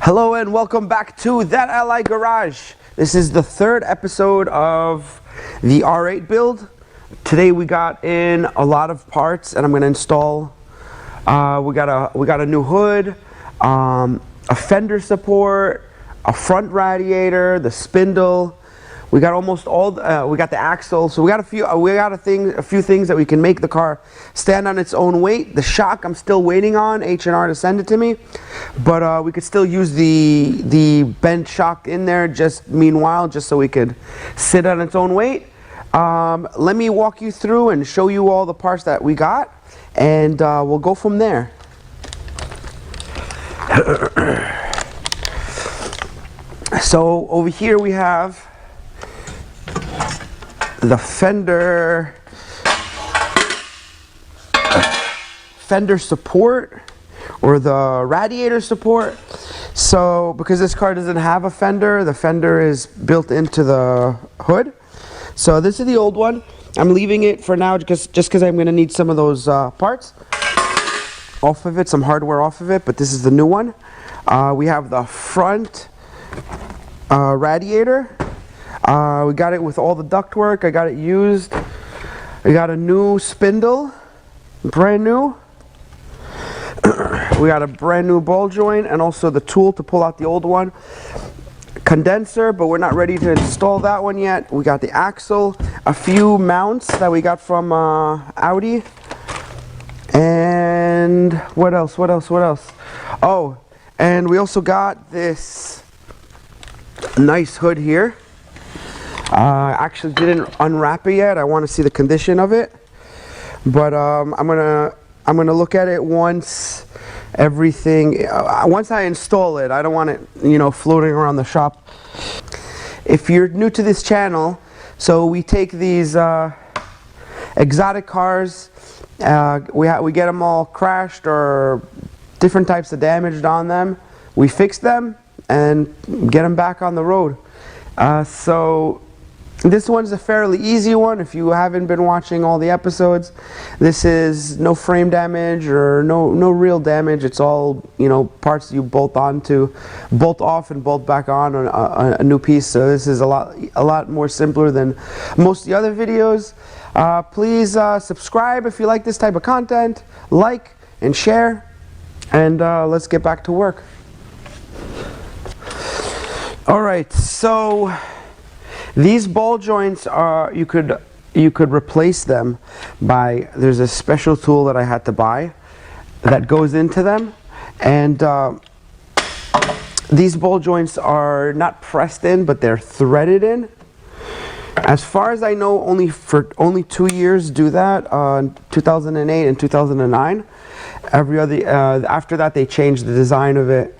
Hello and welcome back to That Ally Garage. This is the third episode of the R8 build. Today we got in a lot of parts and I'm going to install. We got a new hood, a fender support, a front radiator, the spindle. We got almost all. We got the axle. So we got a few things that we can make the car stand on its own weight. The shock I'm still waiting on H&R to send it to me, but we could still use the bent shock in there just meanwhile, just so we could sit on its own weight. Let me walk you through and show you all the parts that we got, and we'll go from there. So over here we have the fender support, or the radiator support. So because this car doesn't have a fender, the fender is built into the hood. So this is the old one. I'm leaving it for now just because I'm going to need some of those parts off of it, some hardware off of it, but this is the new one. We have the front radiator. We got it with all the ductwork. I got it used. I got a new spindle, brand new. We got a brand new ball joint and also the tool to pull out the old one. Condenser, but we're not ready to install that one yet. We got the axle, a few mounts that we got from Audi. And what else? Oh, and we also got this nice hood here. I actually didn't unwrap it yet. I want to see the condition of it, but I'm gonna look at it once once I install it. I don't want it, floating around the shop. If you're new to this channel, so we take these exotic cars, we get them all crashed or different types of damage on them. We fix them and get them back on the road. So this one's a fairly easy one. If you haven't been watching all the episodes, this is no frame damage or no real damage. It's all parts you bolt off and bolt back on a new piece. So this is a lot more simpler than most of the other videos. Please subscribe if you like this type of content, like and share, and let's get back to work. All right, so these ball joints are, you could replace them by, there's a special tool that I had to buy that goes into them, and these ball joints are not pressed in, but they're threaded in. As far as I know, only 2 years do that, 2008 and 2009. After that they changed the design of it.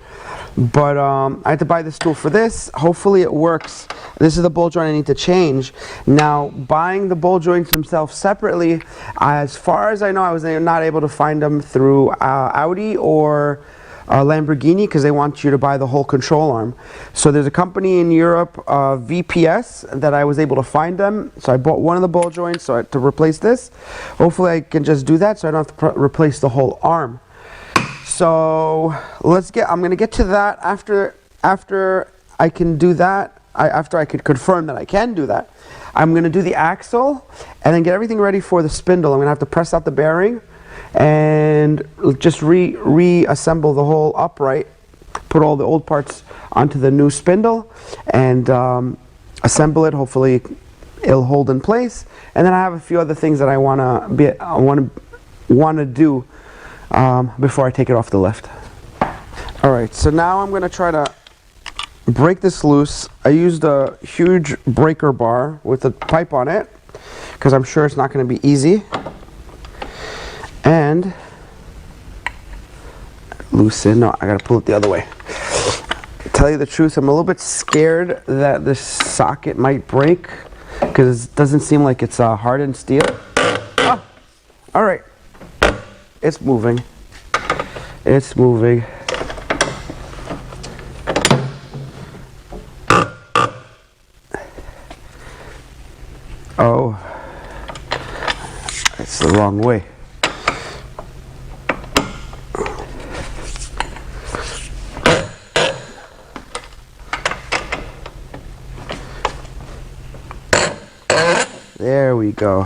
But I had to buy this tool for this. Hopefully it works. This is the ball joint I need to change. Now, buying the ball joints themselves separately, as far as I know, I was not able to find them through Audi or Lamborghini, because they want you to buy the whole control arm. So there's a company in Europe, VPS, that I was able to find them. So I bought one of the ball joints to replace this. Hopefully I can just do that so I don't have to replace the whole arm. So I'm gonna get to that after I can do that. After I could confirm that I can do that, I'm gonna do the axle and then get everything ready for the spindle. I'm gonna have to press out the bearing and just reassemble the whole upright, put all the old parts onto the new spindle, and assemble it. Hopefully it'll hold in place. And then I have a few other things that I wanna do before I take it off the lift. Alright, so now I'm going to try to break this loose. I used a huge breaker bar with a pipe on it because I'm sure it's not going to be easy. And loosen. No, I got to pull it the other way. To tell you the truth, I'm a little bit scared that this socket might break because it doesn't seem like it's hardened steel. Oh, alright. It's moving. It's moving. Oh, it's the wrong way. There we go.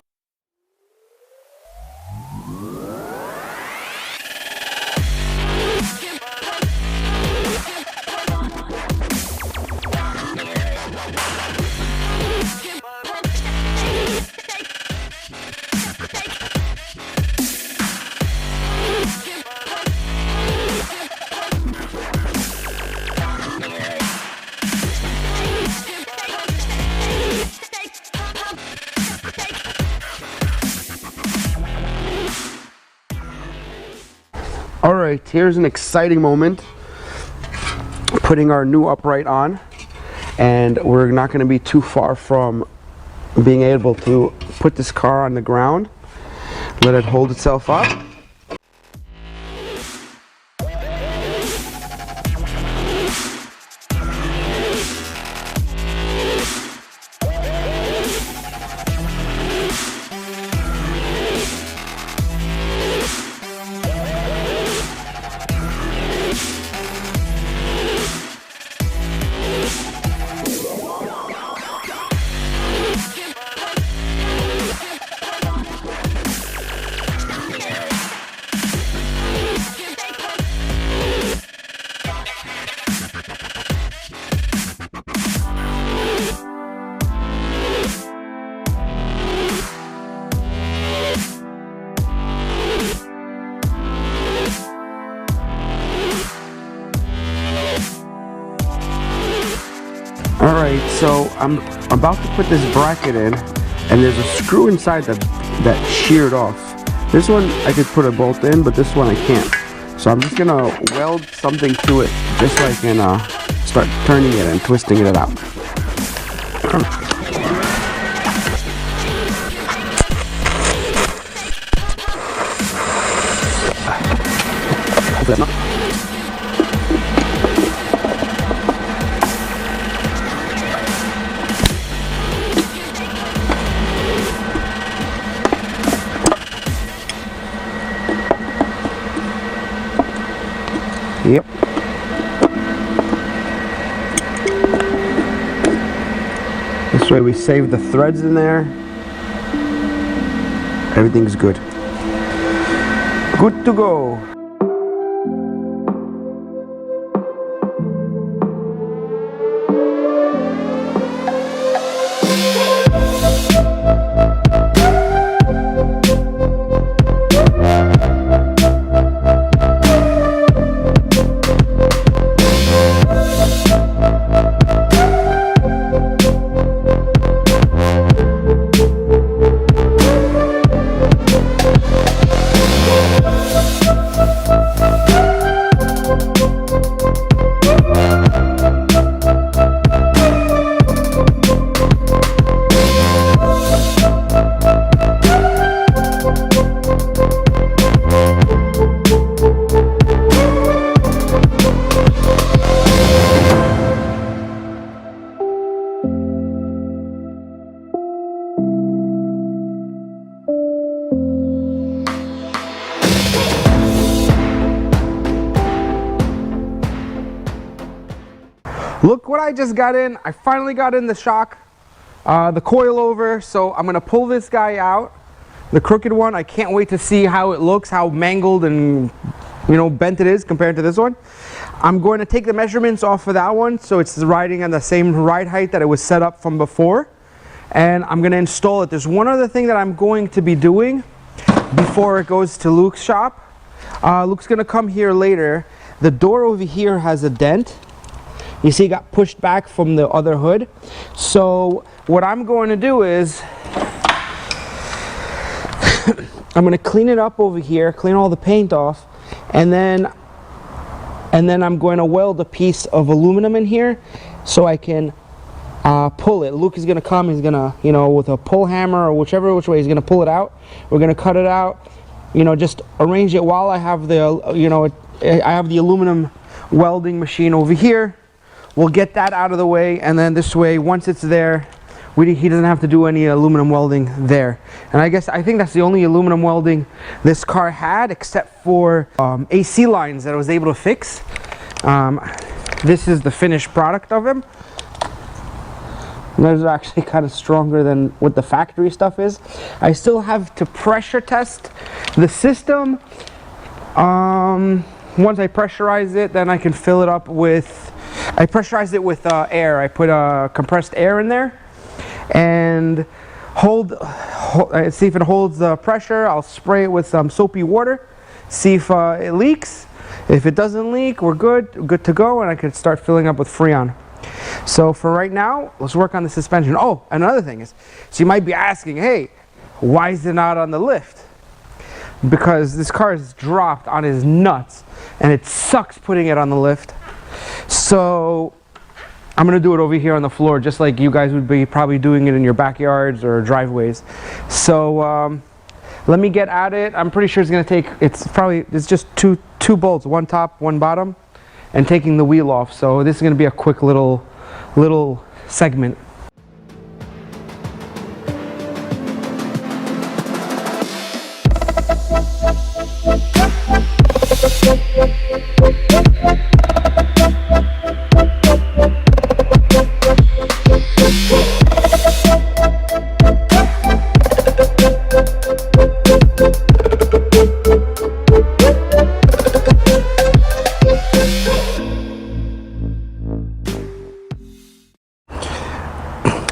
Alright, here's an exciting moment. Putting our new upright on, and we're not going to be too far from being able to put this car on the ground, let it hold itself up. Alright, so I'm about to put this bracket in, and there's a screw inside that sheared off. This one I could put a bolt in, but this one I can't. So I'm just gonna weld something to it just so I can start turning it and twisting it out. Yep. This way we save the threads in there. Everything's good. Good to go. Look what I just got in. I finally got in the shock, the coil over, so I'm gonna pull this guy out, the crooked one. I can't wait to see how it looks, how mangled and, you know, bent it is compared to this one. I'm going to take the measurements off of that one so it's riding on the same ride height that it was set up from before, and I'm gonna install it. There's one other thing that I'm going to be doing before it goes to Luke's shop. Luke's gonna come here later. The door over here has a dent. You see, it got pushed back from the other hood. So what I'm going to do is I'm going to clean it up over here, clean all the paint off, and then I'm going to weld a piece of aluminum in here so I can pull it. Luke is going to come. He's going to, you know, with a pull hammer or which way, he's going to pull it out. We're going to cut it out. You know, just arrange it while I have the, you know, I have the aluminum welding machine over here. We'll get that out of the way, and then this way, once it's there, he doesn't have to do any aluminum welding there. And I think that's the only aluminum welding this car had, except for AC lines that I was able to fix. This is the finished product of him. Those are actually kind of stronger than what the factory stuff is. I still have to pressure test the system. Once I pressurize it, then I can fill it up with, I pressurize it with air. I put compressed air in there and see if it holds the pressure. I'll spray it with some soapy water, see if it leaks. If it doesn't leak, we're good to go, and I can start filling up with Freon. So for right now, let's work on the suspension. Oh, another thing is, so you might be asking, hey, why is it not on the lift? Because this car is dropped on his nuts, and it sucks putting it on the lift. So I'm gonna do it over here on the floor, just like you guys would be probably doing it in your backyards or driveways. So let me get at it. I'm pretty sure it's gonna take, it's just two bolts, one top, one bottom, and taking the wheel off. So this is gonna be a quick little segment.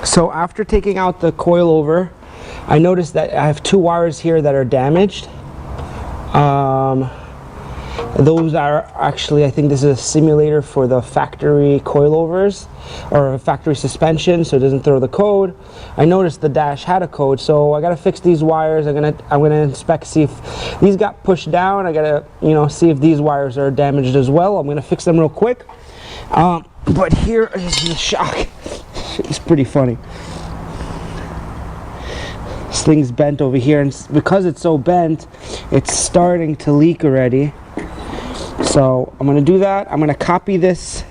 So after taking out the coilover, I noticed that I have two wires here that are damaged. Those are actually, I think this is a simulator for the factory coilovers or factory suspension, so it doesn't throw the code. I noticed the dash had a code, so I gotta fix these wires. I'm gonna inspect, see if these got pushed down. I gotta, see if these wires are damaged as well. I'm gonna fix them real quick. But here is the shock. It's pretty funny. This thing's bent over here, and because it's so bent, it's starting to leak already. So I'm going to do that. I'm going to copy this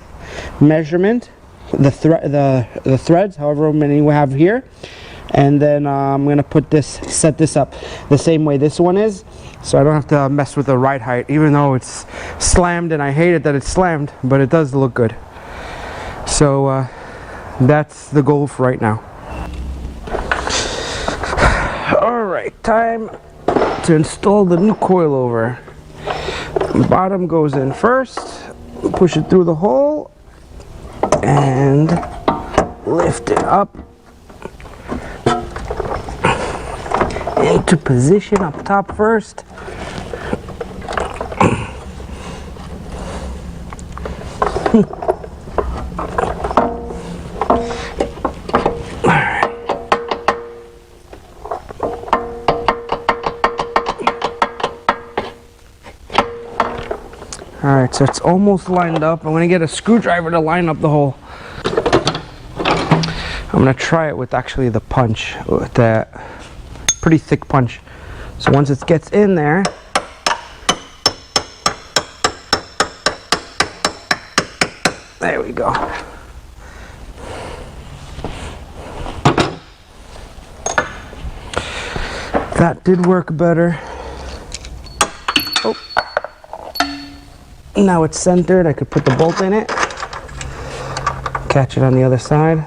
measurement, the threads, however many we have here, and then I'm going to set this up the same way this one is, so I don't have to mess with the ride height, even though it's slammed, and I hate it that it's slammed, but it does look good. So that's the goal for right now. Alright, time to install the new coilover. Bottom goes in first, push it through the hole, and lift it up into position up top first. Alright, so it's almost lined up. I'm going to get a screwdriver to line up the hole. I'm going to try it with actually the punch, with that pretty thick punch. So once it gets in there, there we go. That did work better. Oh. Now it's centered. I could put the bolt in it, catch it on the other side.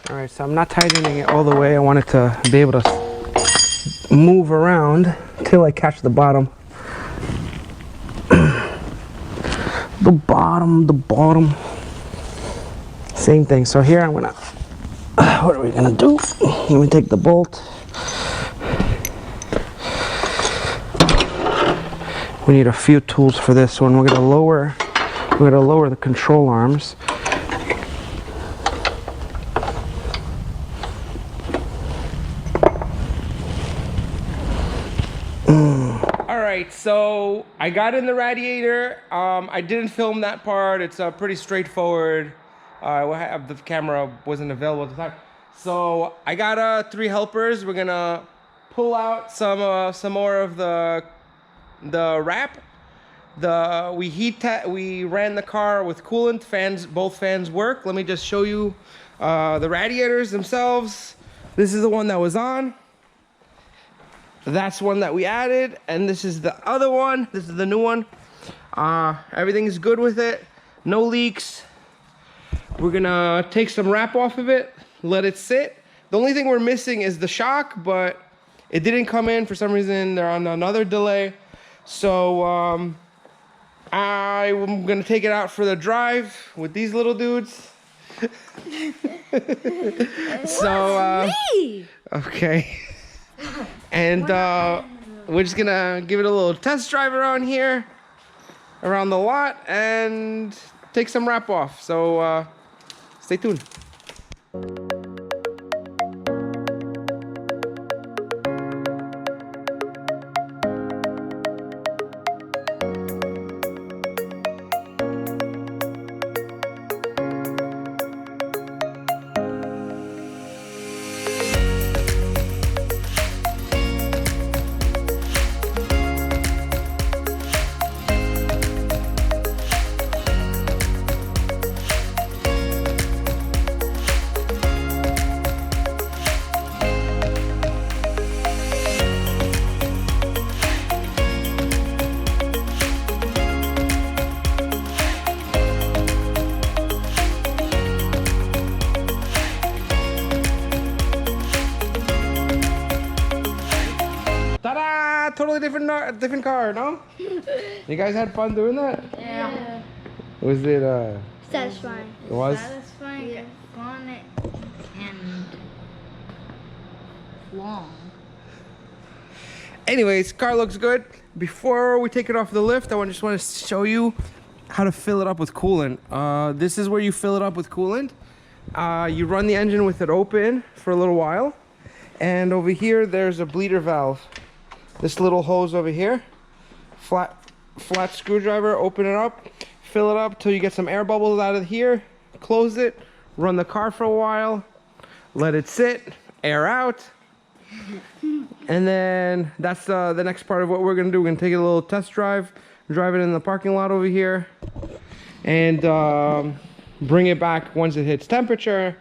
Alright, so I'm not tightening it all the way. I want it to be able to move around till I catch the bottom. The bottom. Same thing. So here I'm gonna, what are we gonna do? Let me take the bolt. We need a few tools for this one. We're gonna lower the control arms. Alright, so I got in the radiator. I didn't film that part. It's pretty straightforward. The camera wasn't available at the time. So I got 3 helpers. We're gonna pull out some more of the wrap, We ran the car with coolant. Both fans work. Let me just show you the radiators themselves. This is the one that was on. That's one that we added, and this is the other one. This is the new one. Everything's good with it. No leaks. We're gonna take some wrap off of it, let it sit. The only thing we're missing is the shock, but it didn't come in for some reason. They're on another delay. So I'm gonna take it out for the drive with these little dudes. So okay. And we're just gonna give it a little test drive around here, around the lot, and take some wrap off. So stay tuned. Ta-da! Totally different car, no? You guys had fun doing that? Yeah. Was it Satisfying. It was? Satisfying, Yeah. fun, and long. Anyways, car looks good. Before we take it off the lift, I just want to show you how to fill it up with coolant. This is where you fill it up with coolant. You run the engine with it open for a little while. And over here, there's a bleeder valve. This little hose over here. Flat screwdriver, open it up. Fill it up till you get some air bubbles out of here. Close it. Run the car for a while. Let it sit. Air out. And then that's the next part of what we're gonna do. We're gonna take a little test drive, drive it in the parking lot over here, and bring it back once it hits temperature,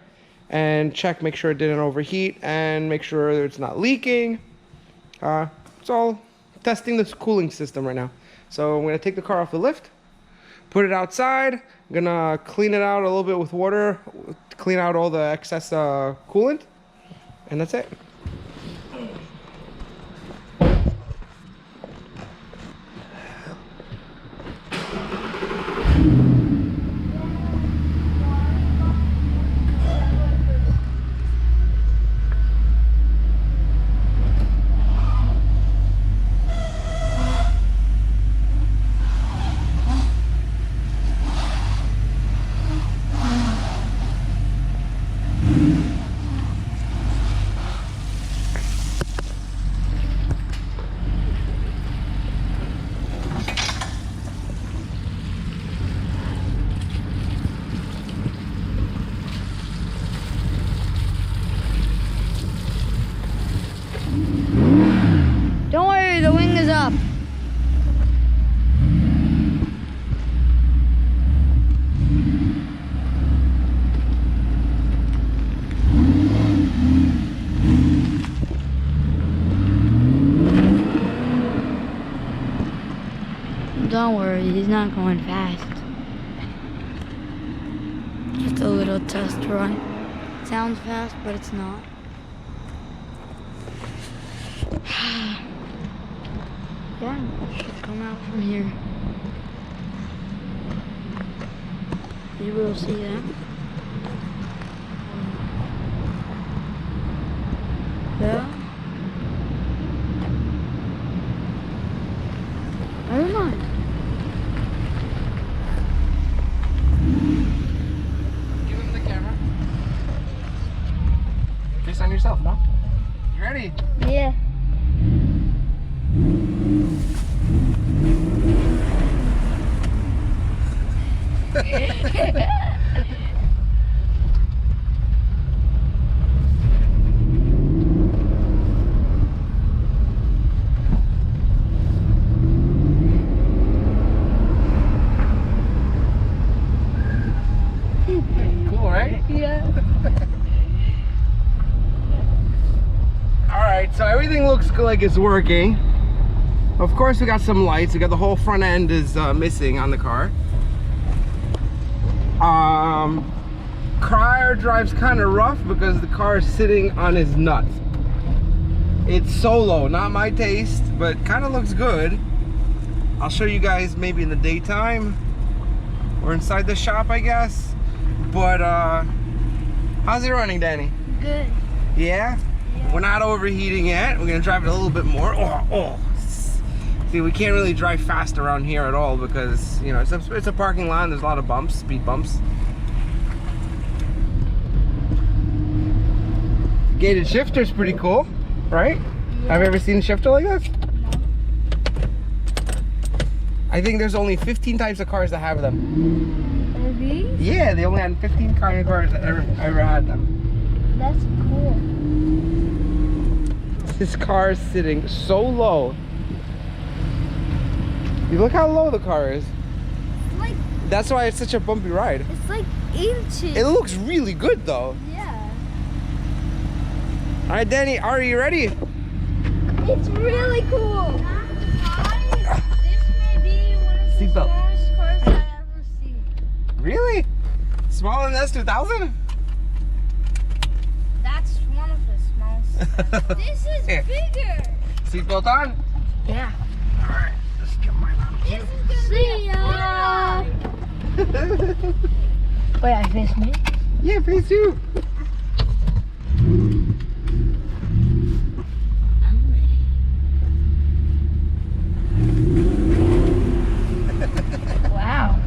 and check, make sure it didn't overheat, and make sure it's not leaking. It's all testing this cooling system right now. So I'm gonna take the car off the lift, put it outside. I'm gonna clean it out a little bit with water, clean out all the excess coolant, and that's it. Don't worry, the wing is up. Don't worry, he's not going fast. Just a little test run. Sounds fast, but it's not. Yeah, should come out from here. You will see that. Yeah. Never mind. Give him the camera. Just on yourself, no? You ready? Yeah. Yeah. All right, so everything looks like it's working. Of course, we got some lights. We got the whole front end is missing on the car. Crier drives kind of rough because the car is sitting on his nuts. It's solo, not my taste, but kind of looks good. I'll show you guys maybe in the daytime or inside the shop, I guess. But how's it running, Danny? Good. Yeah? We're not overheating yet. We're gonna drive it a little bit more. Oh. See, we can't really drive fast around here at all because, you know, it's a parking lot and there's a lot of bumps, speed bumps. Gated shifter's pretty cool, right? Yeah. Have you ever seen a shifter like this? No. I think there's only 15 types of cars that have them. Really? Yeah, they only had 15 kind of cars that ever had them. That's cool. This car is sitting so low. You look how low the car is. It's like, That's why it's such a bumpy ride. it's like inches. It looks really good though. Yeah. All right, Danny, are you ready? It's really cool. This may be one of the Seatbelt. smallest cars I've ever seen. Really? Smaller than S2000? That's one of the smallest. This is Here. bigger. Seatbelt on? Yeah. All right, let's get mine on. This is gonna See ya. Wait, I face me? Yeah, face you. I'm ready. Wow.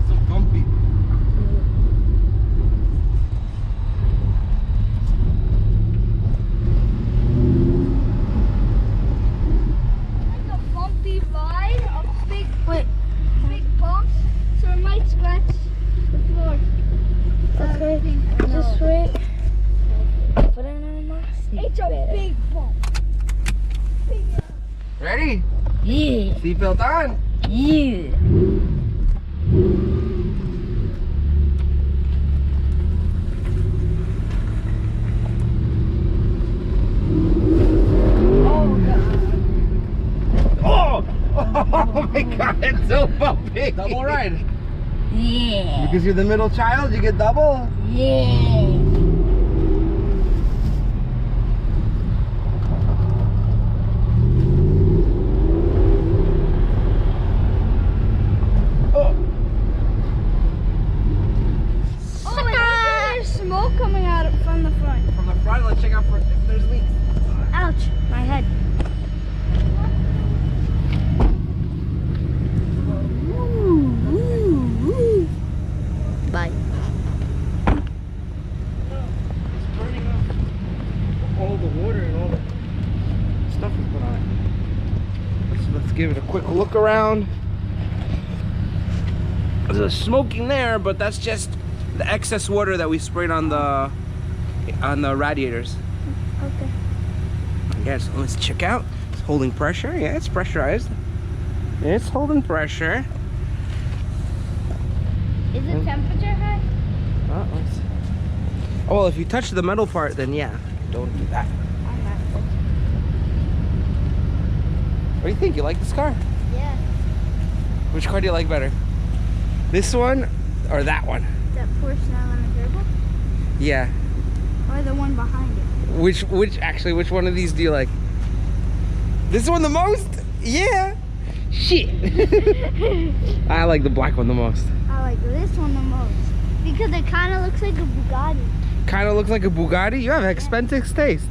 So bumpy. Like a bumpy ride, a big bumps, so it might scratch the floor. Okay, just wait. Put it on my seat. It's a big bump. Ready? Yeah. Seatbelt on. Yeah. Oh! Oh my God, it's so bumpy. Double ride. Yeah. Because you're the middle child, you get double. Yeah. Oh. Oh, there's smoke coming out from the front. From the front, let's check out if there's leaks. Ouch, my head. Bye. It's burning up all the water and all the stuff we put on it. Let's give it a quick look around. There's smoking there, but that's just the excess water that we sprayed on the radiators. Okay. Yes, let's check out. It's holding pressure. Yeah, it's pressurized. It's holding pressure. Is the temperature high? Let's see. Oh, well, if you touch the metal part, then yeah. Don't do that. What do you think? You like this car? Yeah. Which car do you like better? This one or that one? That Porsche 911 Turbo? Yeah. Or the one behind it? Which one of these do you like? This one the most? Yeah. Shit. I like the black one the most. I like this one the most. Because it kind of looks like a Bugatti. Kind of looks like a Bugatti. You have expensive taste.